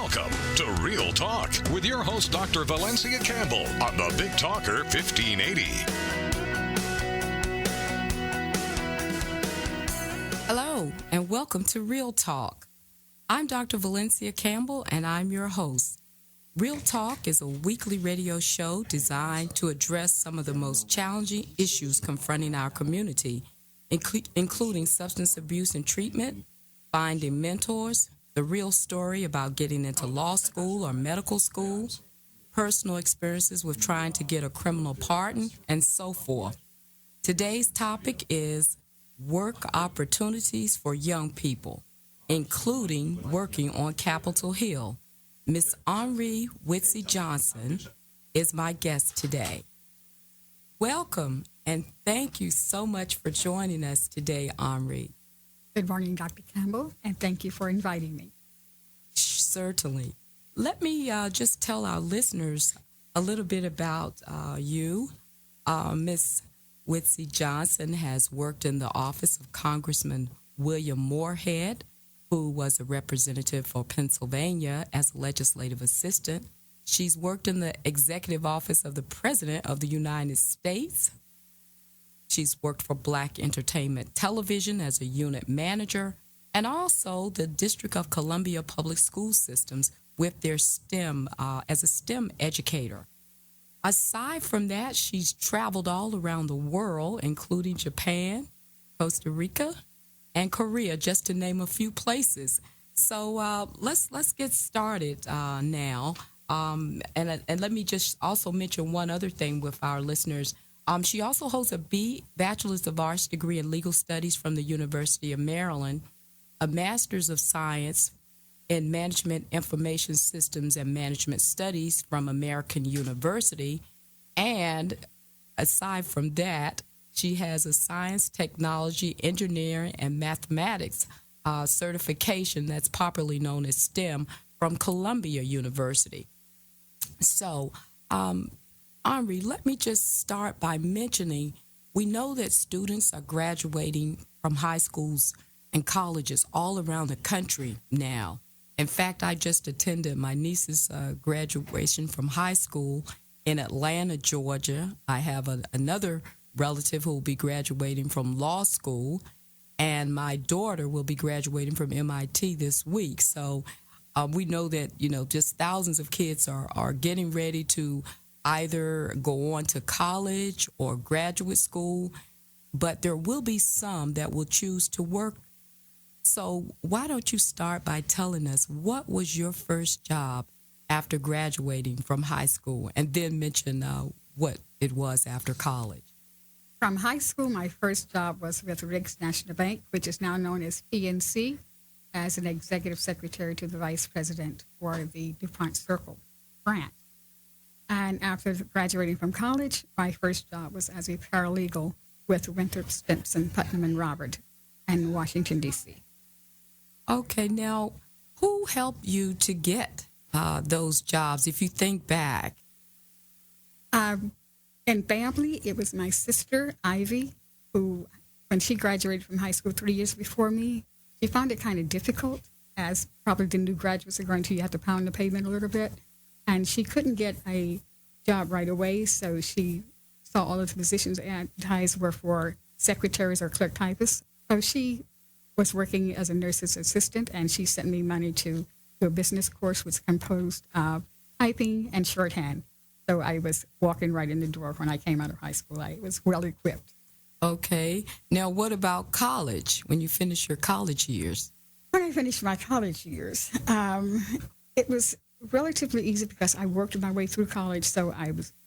Welcome to Real Talk with your host, Dr. Valencia Campbell, on the Big Talker 1580. Hello, and welcome to Real Talk. I'm Dr. Valencia Campbell, and I'm your host. Real Talk is a weekly radio show designed to address some of the most challenging issues confronting our community, including substance abuse and treatment, finding mentors, the real story about getting into law school or medical school, personal experiences with trying to get a criminal pardon, and so forth. Today's topic is work opportunities for young people, including working on Capitol Hill. Miss Henri Whitsey Johnson is my guest today. Welcome, and thank you so much for joining us today, Henri. Good morning, Dr. Campbell, and thank you for inviting me. Certainly. Let me just tell our listeners a little bit about you. Miss Whitsey Johnson has worked in the office of Congressman William Moorhead, who was a representative for Pennsylvania as a legislative assistant. She's worked in the executive office of the President of the United States. She's worked for Black Entertainment Television as a unit manager, and also the District of Columbia Public School Systems with their STEM, as a STEM educator. Aside from that, she's traveled all around the world, including Japan, Costa Rica, and Korea, just to name a few places. So let's get started now. And let me just also mention one other thing with our listeners. She also holds a Bachelor's of Arts degree in Legal Studies from the University of Maryland, a Master's of Science in Management Information Systems and Management Studies from American University. And aside from that, she has a Science, Technology, Engineering, and Mathematics certification that's popularly known as STEM from Columbia University. So, Henri, let me just start by mentioning, we know that students are graduating from high schools and colleges all around the country now. In fact, I just attended my niece's graduation from high school in Atlanta, Georgia. I have another relative who will be graduating from law school, and my daughter will be graduating from MIT this week. So we know that, just thousands of kids are getting ready to either go on to college or graduate school, but there will be some that will choose to work. So why don't you start by telling us what was your first job after graduating from high school, and then mention what it was after college? From high school, my first job was with Riggs National Bank, which is now known as PNC, as an executive secretary to the vice president for the DuPont Circle branch. And after graduating from college, my first job was as a paralegal with Winthrop Stimson, Putnam and Robert in Washington, D.C. Okay, now, who helped you to get those jobs, if you think back? In family, it was my sister, Ivy, who, when she graduated from high school 3 years before me, she found it kind of difficult, as probably the new graduates are going to, you have to pound the pavement a little bit. And she couldn't get a job right away, so she saw all of the positions advertised were for secretaries or clerk typists. So she was working as a nurse's assistant, and she sent me money to do a business course which composed of typing and shorthand. So I was walking right in the door when I came out of high school. I was well equipped. Okay. Now, what about college, when you finished your college years? When I finished my college years, it was relatively easy because I worked my way through college. So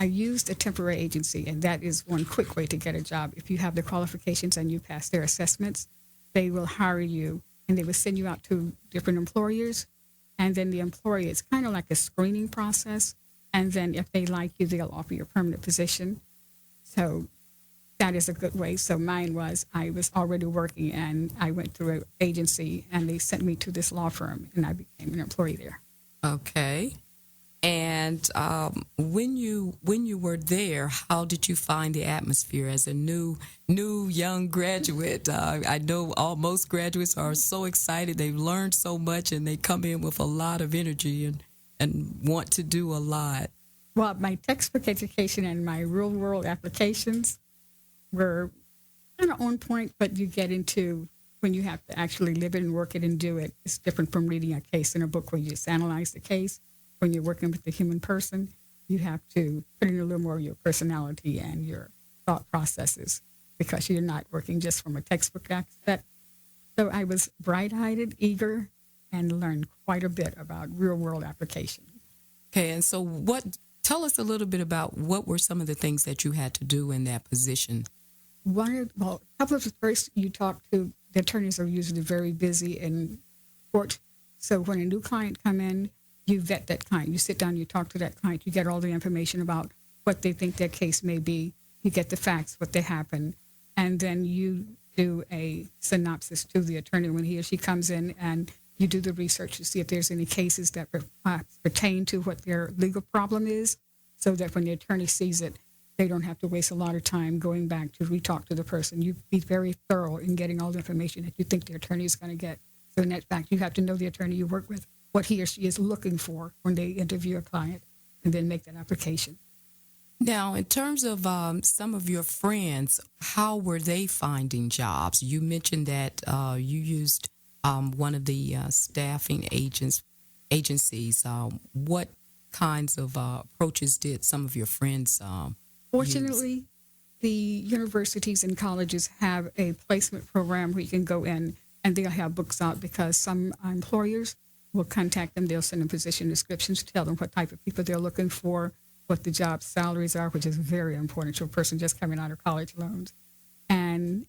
I used a temporary agency, and that is one quick way to get a job. If you have the qualifications and you pass their assessments, they will hire you, and they will send you out to different employers. And then the employer, it's kind of like a screening process. And then if they like you, they'll offer you a permanent position. So that is a good way. So mine was, I was already working, and I went through an agency, and they sent me to this law firm, and I became an employee there. Okay. And when you were there, how did you find the atmosphere as a new young graduate? I know most graduates are so excited; they've learned so much, and they come in with a lot of energy and want to do a lot. Well, my textbook education and my real world applications were kind of on point, but you get into when you have to actually live it and work it and do it. It's different from reading a case in a book where you just analyze the case. When you're working with the human person, you have to put in a little more of your personality and your thought processes because you're not working just from a textbook aspect. So I was bright-eyed, eager, and learned quite a bit about real-world application. Okay, and so tell us a little bit about what were some of the things that you had to do in that position? A couple of the first you talk to, the attorneys are usually very busy in court. So when a new client come in, you vet that client. You sit down, you talk to that client, you get all the information about what they think their case may be. You get the facts, what they happen, and then you do a synopsis to the attorney when he or she comes in, and you do the research to see if there's any cases that pertain to what their legal problem is, so that when the attorney sees it, they don't have to waste a lot of time going back to re-talk to the person. You be very thorough in getting all the information that you think the attorney is going to get. So in that fact, you have to know the attorney you work with, what he or she is looking for when they interview a client, and then make that application. Now, in terms of some of your friends, how were they finding jobs? You mentioned that you used one of the staffing agencies. What kinds of approaches did some of your friends Fortunately, use? The universities and colleges have a placement program where you can go in and they'll have books out because some employers will contact them. They'll send them position descriptions, tell them what type of people they're looking for, what the job salaries are, which is very important to a person just coming out of college loans, and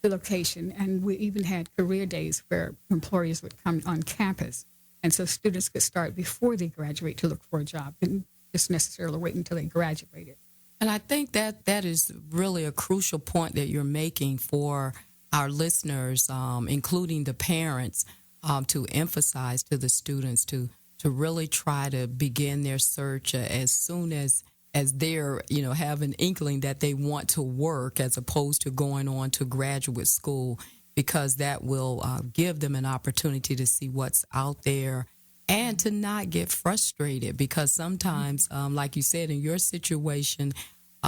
the location. And we even had career days where employers would come on campus. And so students could start before they graduate to look for a job, didn't just necessarily wait until they graduated. And I think that is really a crucial point that you're making for our listeners, including the parents, to emphasize to the students to really try to begin their search as soon as they're, have an inkling that they want to work as opposed to going on to graduate school, because that will give them an opportunity to see what's out there and to not get frustrated, because sometimes, like you said, in your situation,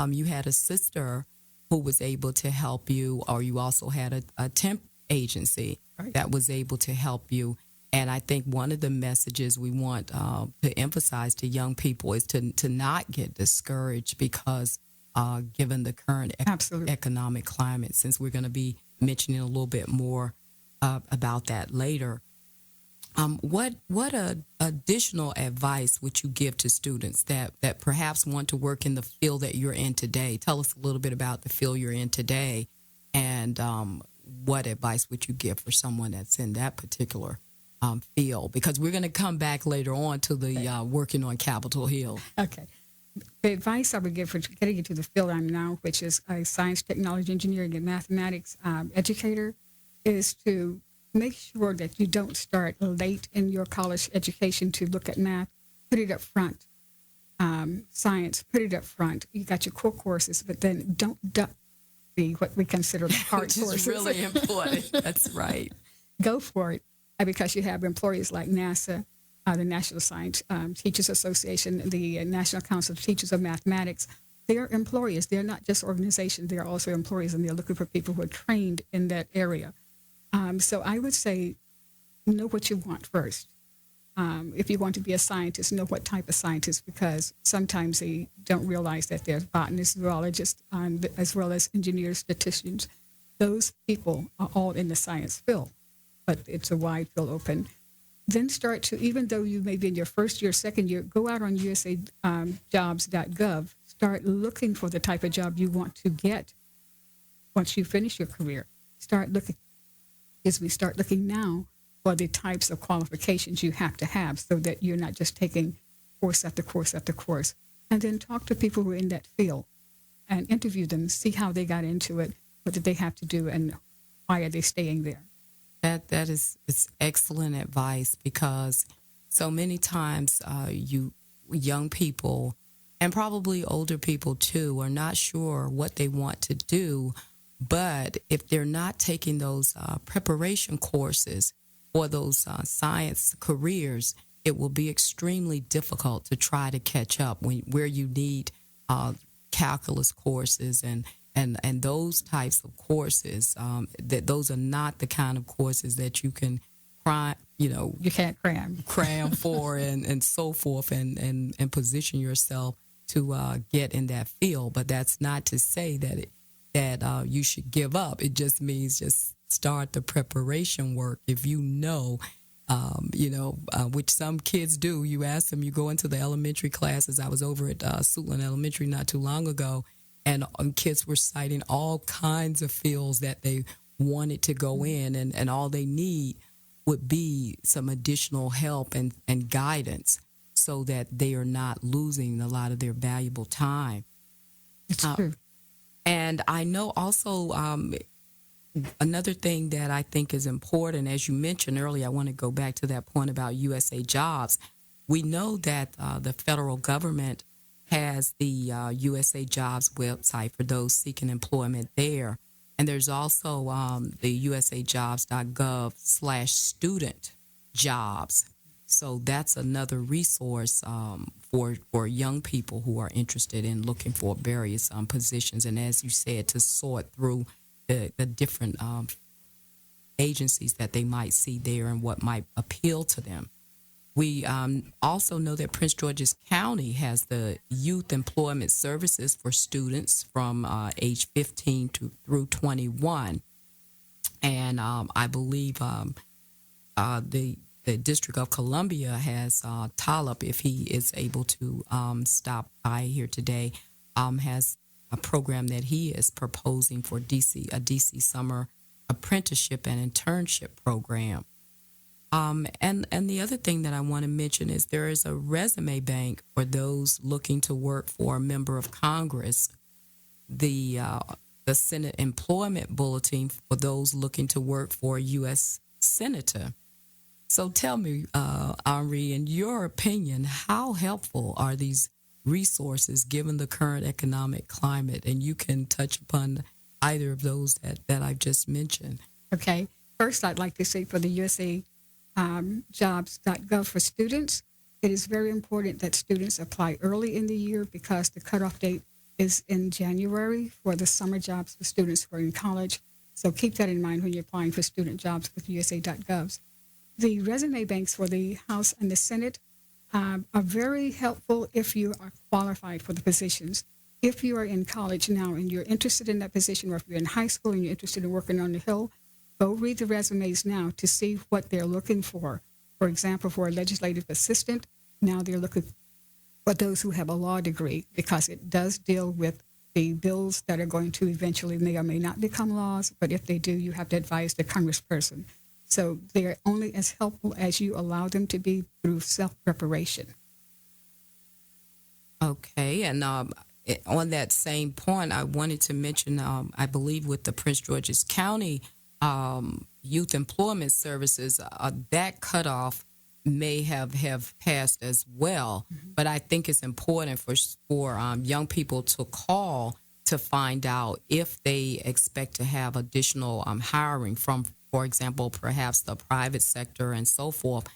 you had a sister who was able to help you, or you also had a temp agency that was able to help you. And I think one of the messages we want to emphasize to young people is to not get discouraged, because given the current economic climate, since we're going to be mentioning a little bit more about that later, what additional advice would you give to students that perhaps want to work in the field that you're in today? Tell us a little bit about the field you're in today, and what advice would you give for someone that's in that particular field? Because we're going to come back later on to the working on Capitol Hill. Okay. The advice I would give for getting into the field I'm now, which is a science, technology, engineering, and mathematics educator, is to make sure that you don't start late in your college education to look at math. Put it up front. Science, put it up front. You got your core courses, but then don't duck what we consider the hard Which courses. is really important. That's right. Go for it, because you have employers like NASA, the National Science Teachers Association, the National Council of Teachers of Mathematics. They're employers. They're not just organizations. They're also employers, and they're looking for people who are trained in that area. So I would say know what you want first. If you want to be a scientist, know what type of scientist, because sometimes they don't realize that there's botanists, zoologists, as well as engineers, statisticians. Those people are all in the science field, but it's a wide field open. Then start to, even though you may be in your first year, second year, go out on usajobs.gov. Start looking for the type of job you want to get once you finish your career. Start looking now for the types of qualifications you have to have, so that you're not just taking course after course after course. And then talk to people who are in that field and interview them, see how they got into it, what did they have to do, and why are they staying there. It's excellent advice, because so many times young people and probably older people too are not sure what they want to do. But if they're not taking those preparation courses for those science careers, it will be extremely difficult to try to catch up where you need calculus courses and those types of courses. That those are not the kind of courses that you can you can't cram for and so forth and position yourself to get in that field. But that's not to say that you should give up. It just means just start the preparation work. If you know, which some kids do, you ask them, you go into the elementary classes. I was over at Suitland Elementary not too long ago, and kids were citing all kinds of fields that they wanted to go in, and all they need would be some additional help and guidance so that they are not losing a lot of their valuable time. It's true. And I know also another thing that I think is important, as you mentioned earlier, I want to go back to that point about USA Jobs. We know that the federal government has the USA Jobs website for those seeking employment there. And there's also the usajobs.gov/student jobs. So that's another resource for young people who are interested in looking for various positions. And as you said, to sort through the different agencies that they might see there and what might appeal to them. We also know that Prince George's County has the Youth Employment Services for students from age 15 through 21. And I believe the District of Columbia has Talib, if he is able to stop by here today, has a program that he is proposing for a DC summer apprenticeship and internship program. And the other thing that I want to mention is there is a resume bank for those looking to work for a member of Congress, the Senate Employment Bulletin for those looking to work for a U.S. Senator. So tell me, Henri, in your opinion, how helpful are these resources given the current economic climate? And you can touch upon either of those that I've just mentioned. Okay. First, I'd like to say for the USA jobs.gov for students, it is very important that students apply early in the year because the cutoff date is in January for the summer jobs for students who are in college. So keep that in mind when you're applying for student jobs with USA.gov. The resume banks for the House and the Senate are very helpful if you are qualified for the positions. If you are in college now and you're interested in that position, or if you're in high school and you're interested in working on the Hill, go read the resumes now to see what they're looking for. For example, for a legislative assistant, now they're looking for those who have a law degree because it does deal with the bills that are going to eventually may or may not become laws, but if they do, you have to advise the congressperson. So they're only as helpful as you allow them to be through self-preparation. Okay, and on that same point, I wanted to mention, I believe with the Prince George's County Youth Employment Services, that cutoff may have passed as well. Mm-hmm. But I think it's important for young people to call to find out if they expect to have additional hiring from, for example, perhaps the private sector and so forth.